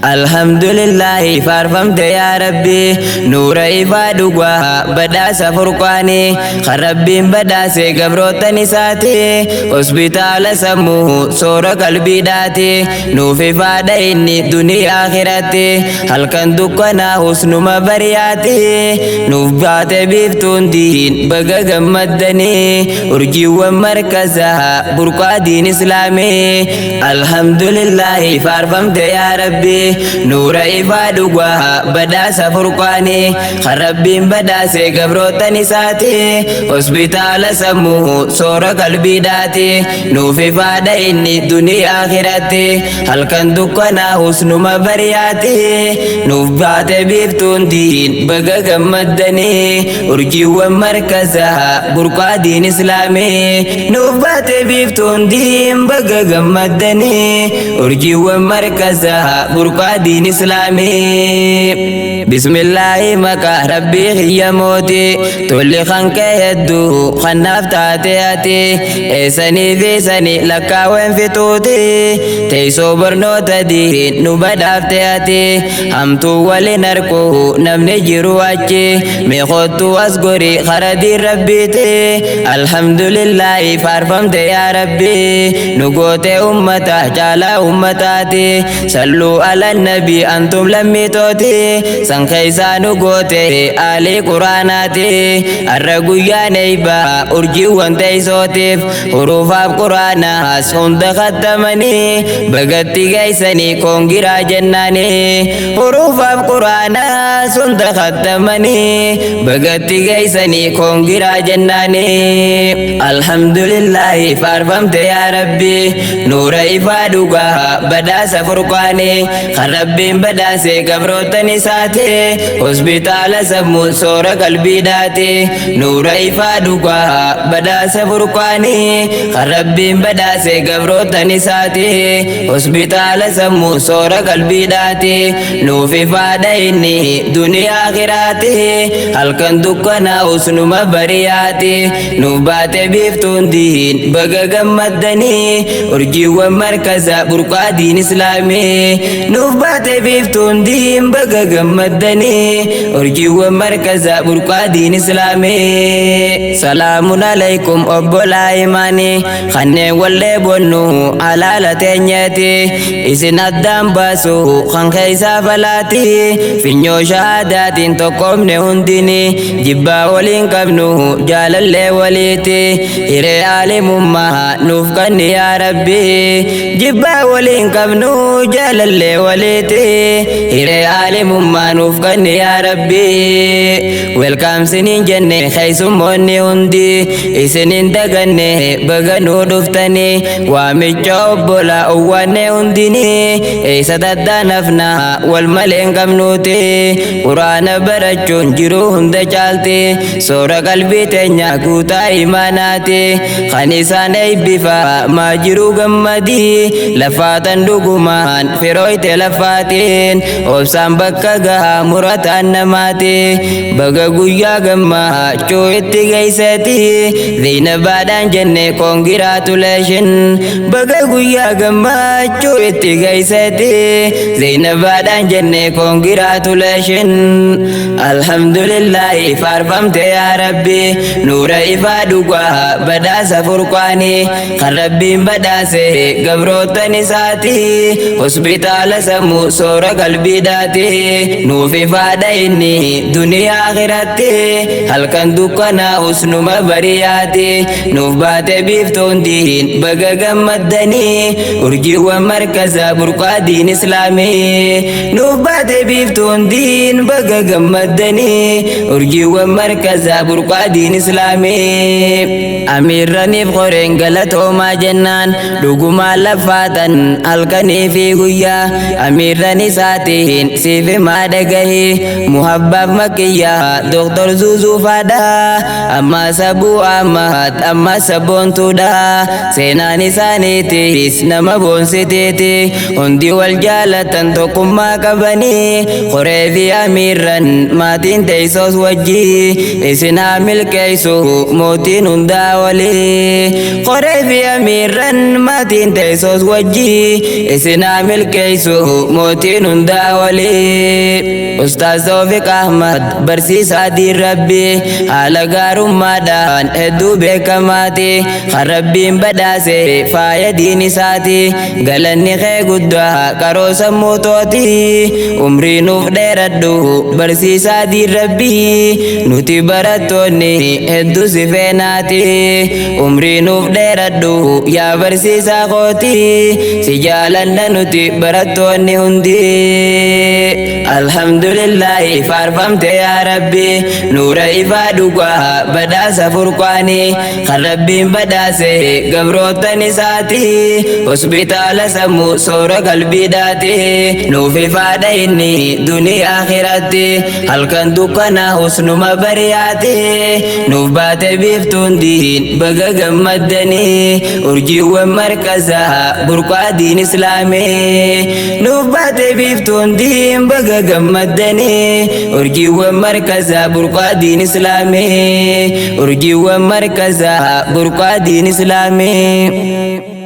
Alhamdulillahi faarfamte yaa Rabbi nuura ifaa dhugaa badhaasa furqaanii kan Rabbiin badhaase gabroottan isaati hospitaala sammuu soora qalbiidhaati nuuf ifaadha inni duniyaa akhiratti halkan dukkanaa husnuma bariyaati nuuf baate biiftuun diin baga gammaddanii urjiiwwan markazaa burqaa diin islaamii alhamdulillahi faarfamte yaa Rabbi nuura ifaa dhugaa badhaasa furqaanii kan Rabbiin badhaase gabroottan isaati hospitaala sammuu soora qalbiidhaati nuuf ifaadha inni duniyaa akhiratti halkan dukkanaa husnuma bariyaati nuuf baate biiftuun diin baga gammaddanii urjiiwwan markazaa burqaa diin islaamii nuuf baate biiftuun diin baga gammaddanii urjiiwwan markazaa burqaa دين إسلامي بسم الله مكا ربي خي موتي تولي خنك يدو خناف تاتياتي إيساني في ساني لكا وين في توتي تيسو برنو تدين نباد أفتياتي همتو ولي نركو نمني جرواتي ميخوتو أسقري خردي ربيتي الحمد لله فارفمت يا ربي نقوتي أمتا جالا أمتاتي صلوا على النبي أنتم لميتوتي سنخيسانو قوتي آلي قرآناتي الرقويا نيبا أرجي وانتي صوتيف حروفاب قرآنا سند ختمني بغتي غيساني كونجرا جناني حروفاب قرآنا سند ختمني بغتي غيساني كونجرا جناني الحمد لله فارفمت يا ربي نور إفادوغا بدا سفرقاني خربين بداسي قبروتني ساتي hospitaala sammuu soora qalbiidhaati nuura ifaa dhugaa badhaasa furqaanii kan Rabbiin badhaase gabroottan isaati hospitaala sammuu soora qalbiidhaati nuuf ifaadha inni duniyaa akhiraati halkan dukkanaa husnuma bariyaati nuuf baate biiftuun diin baga gammaddanii urjiiwwan markaza burqaa diin islaamii nuuf baate biiftuun diin baga gammaddanii urjiiwwan markaza burqaa diin islaamii salaamun alaykum obbolaa imaanii kanneen wallee bonnu alaala teenyeeti isin addaan baasu kan keessaa falaati finyoo shahaadaatiin tokkoomne hundini jibbaa waliin qabnu jaalallee waliiti hiree aalimummaa nuuf kanni yaa rabbi jibbaa waliin qabnu jaalallee waliiti hiree aalimummaa nuuf kanni yaa rabbi welcome sinin jenne khaysumonni hundi isinin daganne baganuu dhuftani waamicha obbola uwwanne hundini eessa daddaanafna wal malee hin qabnuuti quraana barachuun jiruu hunda caalti soora qalbii teenya guutaa imaanaati kan isaan eebbifa maa jiruu gammadii lafaatan dhugumaan firooyte lafaatiin obsaan bakka gahaa murataan namaati baga guyyaa gammachuu itti geessati Zainabaadhaan jenne congratulation baga guyyaa gammachuu itti geessati Zainabaadhaan jenne congratulation alhamdulillahi faarfamte yaa rabbi nuura ifaa dhugaa badhaasa furqaanii kan Rabbiin badhaase gabroottan isaati hospitaala sammuu soora qalbiidhaati nuuf ifaadha inni duniyaa akhiraatti halkan dukkanaa husnuma bariyaati nuuf baate biiftuun diin baga gammaddanii urjiiwwan markaza burqaa diin islaamii nuuf baate biiftuun diin baga gammaddanii urjiiwwan markaza burqaa diin islaamii amiirraniif qoreen galatoomaa jennaan dhugumaan lafaatan halkanii fi guyyaa amiirran isaatiin si في ما دقه محبب مكيا دكتور زوزو فادا أما سبو أمات أما سبون تودا سيناني سانيتيس نما بون ستيتي هندي والجالة تقوم ما كبني قريفي أميرا ماتين تيسوس وجي إسنا ملكيسو موتين هندا ولي قريفي أميرا ماتين تيسوس وجي إسنا ملكيسو موتين هندا ولي أستاذ توفيق أحمد برسيس عدي ربي على قارم مادان هدو بكماتي خربين بداسي فايا ديني ساتي قالني خي قدها كروس موتوتي عمري نوف دير الدو برسيس عدي ربي نوتي براتوني هدو سفيناتي عمري نوف دير الدو يا برسيس أخوتي سجالنا نوتي براتوني هندي الحمد لله فارفمت يا ربي نور إفادوكا بدا سفرقاني خربين بدا سي قبروتني ساتي هسبيتال سمو صور قلبي داتي نوفي فاديني دنيا آخرتي هل كان دوكنا حسن مبرياتي نوف باتي بيفتون دين بقى قمدني أرجي ومركزها برقا دين إسلامي نوف باتي بيفتون دين بقى قمدني أرجي ومركزها برقا دين إسلامي أرجي ومركزها برقا دين إسلامي